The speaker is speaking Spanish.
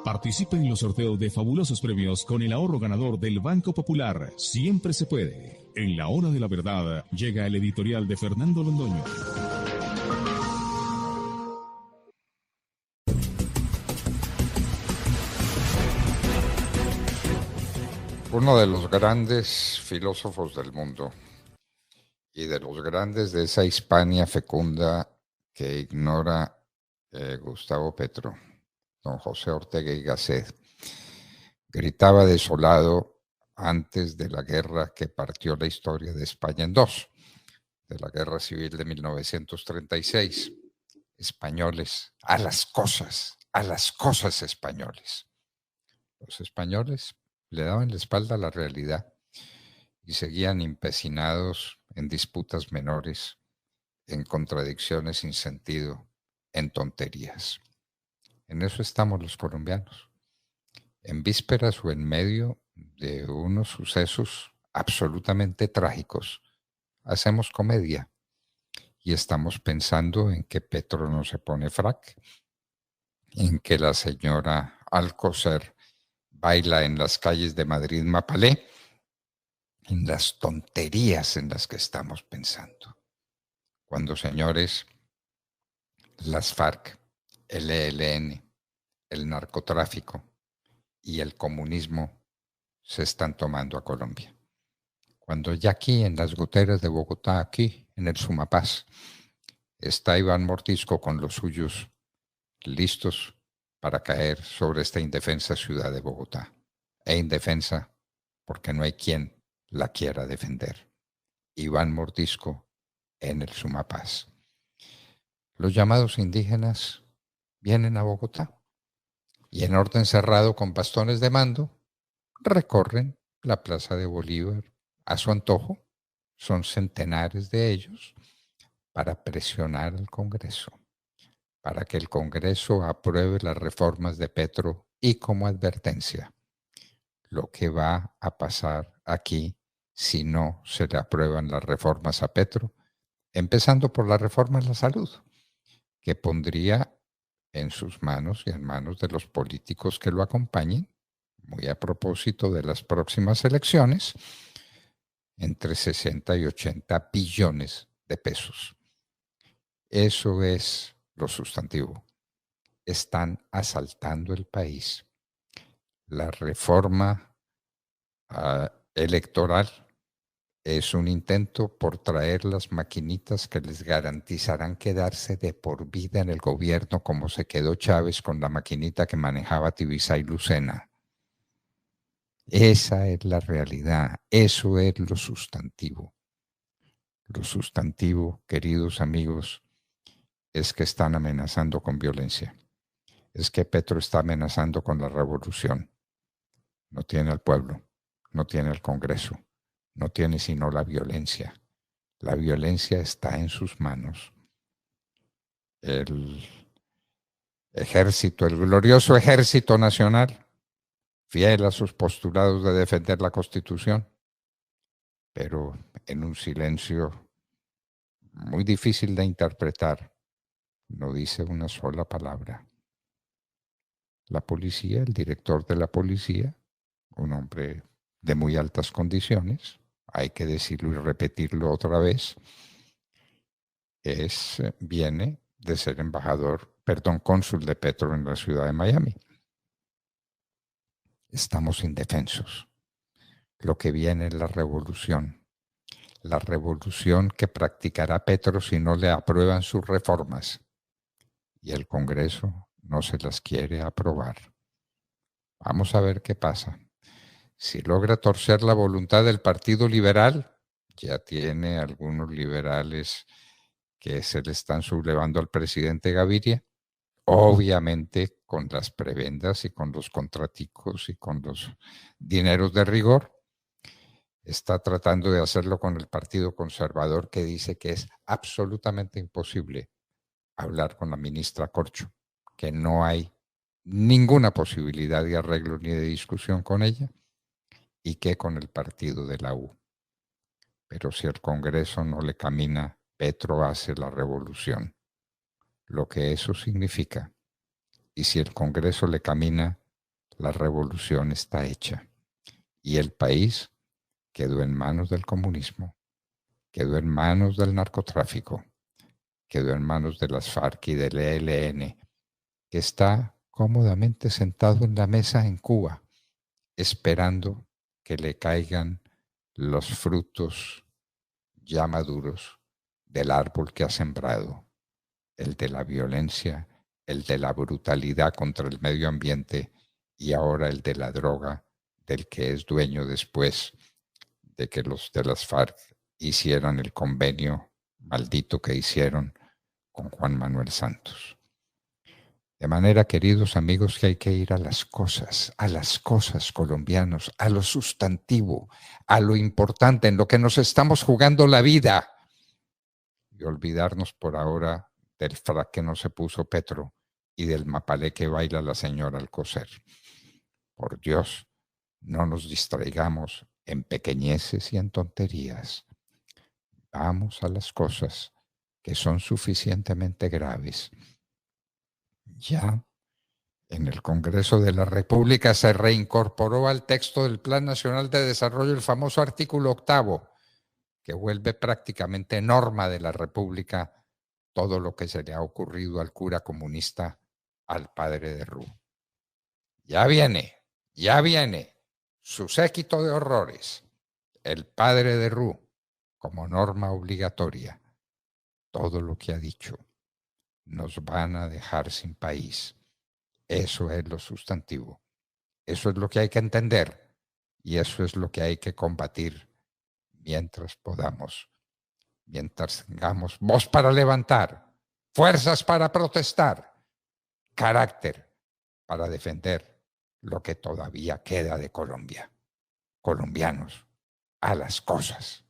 Participe en los sorteos de fabulosos premios con el ahorro ganador del Banco Popular. Siempre se puede. En la hora de la verdad llega el editorial de Fernando Londoño. Uno de los grandes filósofos del mundo y de los grandes de esa Hispania fecunda que ignora Gustavo Petro, don José Ortega y Gasset, gritaba desolado antes de la guerra que partió la historia de España en dos, de la Guerra Civil de 1936. Españoles, a las cosas españoles. Los españoles le daban la espalda a la realidad y seguían empecinados en disputas menores, en contradicciones sin sentido, en tonterías. En eso estamos los colombianos, en vísperas o en medio de unos sucesos absolutamente trágicos. Hacemos comedia y estamos pensando en que Petro no se pone frac, en que la señora Alcocer baila en las calles de Madrid Mapalé, en las tonterías en las que estamos pensando. Cuando, señores, las FARC, el ELN, el narcotráfico y el comunismo se están tomando a Colombia. Cuando ya aquí en las goteras de Bogotá, aquí en el Sumapaz, está Iván Mordisco con los suyos listos para caer sobre esta indefensa ciudad de Bogotá. E indefensa porque no hay quien la quiera defender. Iván Mordisco en el Sumapaz. Los llamados indígenas vienen a Bogotá y en orden cerrado con bastones de mando recorren la Plaza de Bolívar a su antojo. Son centenares de ellos para presionar al Congreso, para que el Congreso apruebe las reformas de Petro y como advertencia, lo que va a pasar aquí si no se le aprueban las reformas a Petro, empezando por la reforma en la salud, que pondría en sus manos y en manos de los políticos que lo acompañen, muy a propósito de las próximas elecciones, entre 60 y 80 billones de pesos. Eso es lo sustantivo. Están asaltando el país. La reforma electoral es un intento por traer las maquinitas que les garantizarán quedarse de por vida en el gobierno como se quedó Chávez con la maquinita que manejaba Tibisay y Lucena. Esa es la realidad, eso es lo sustantivo. Lo sustantivo, queridos amigos, es que están amenazando con violencia. Es que Petro está amenazando con la revolución. No tiene al pueblo, no tiene el Congreso, no tiene sino la violencia. La violencia está en sus manos. El ejército, el glorioso ejército nacional, fiel a sus postulados de defender la Constitución, pero en un silencio muy difícil de interpretar, no dice una sola palabra. La policía, el director de la policía, un hombre de muy altas condiciones, hay que decirlo y repetirlo otra vez, viene de ser cónsul de Petro en la ciudad de Miami. Estamos indefensos. Lo que viene es la revolución que practicará Petro si no le aprueban sus reformas. Y el Congreso no se las quiere aprobar. Vamos a ver qué pasa. Si logra torcer la voluntad del Partido Liberal, ya tiene algunos liberales que se le están sublevando al presidente Gaviria, obviamente con las prebendas y con los contraticos y con los dineros de rigor. Está tratando de hacerlo con el Partido Conservador, que dice que es absolutamente imposible hablar con la ministra Corcho, que no hay ninguna posibilidad de arreglo ni de discusión con ella, y que con el partido de la U. Pero si el Congreso no le camina, Petro hace la revolución. Lo que eso significa y si el Congreso le camina, la revolución está hecha. Y el país quedó en manos del comunismo, quedó en manos del narcotráfico, quedó en manos de las FARC y del ELN, que está cómodamente sentado en la mesa en Cuba, esperando que le caigan los frutos ya maduros del árbol que ha sembrado, el de la violencia, el de la brutalidad contra el medio ambiente y ahora el de la droga, del que es dueño después de que los de las FARC hicieran el convenio maldito que hicieron con Juan Manuel Santos. De manera, queridos amigos, que hay que ir a las cosas colombianos, a lo sustantivo, a lo importante, en lo que nos estamos jugando la vida, y olvidarnos por ahora del frac que no se puso Petro y del mapalé que baila la señora Alcocer. Por Dios, no nos distraigamos en pequeñeces y en tonterías. Vamos a las cosas que son suficientemente graves. Ya en el Congreso de la República se reincorporó al texto del Plan Nacional de Desarrollo el famoso artículo 8º, que vuelve prácticamente norma de la República todo lo que se le ha ocurrido al cura comunista, al padre de Rú. Ya viene su séquito de horrores, el padre de Rú, como norma obligatoria. Todo lo que ha dicho, nos van a dejar sin país. Eso es lo sustantivo. Eso es lo que hay que entender y eso es lo que hay que combatir mientras podamos, mientras tengamos voz para levantar, fuerzas para protestar, carácter para defender lo que todavía queda de Colombia. Colombianos, a las cosas.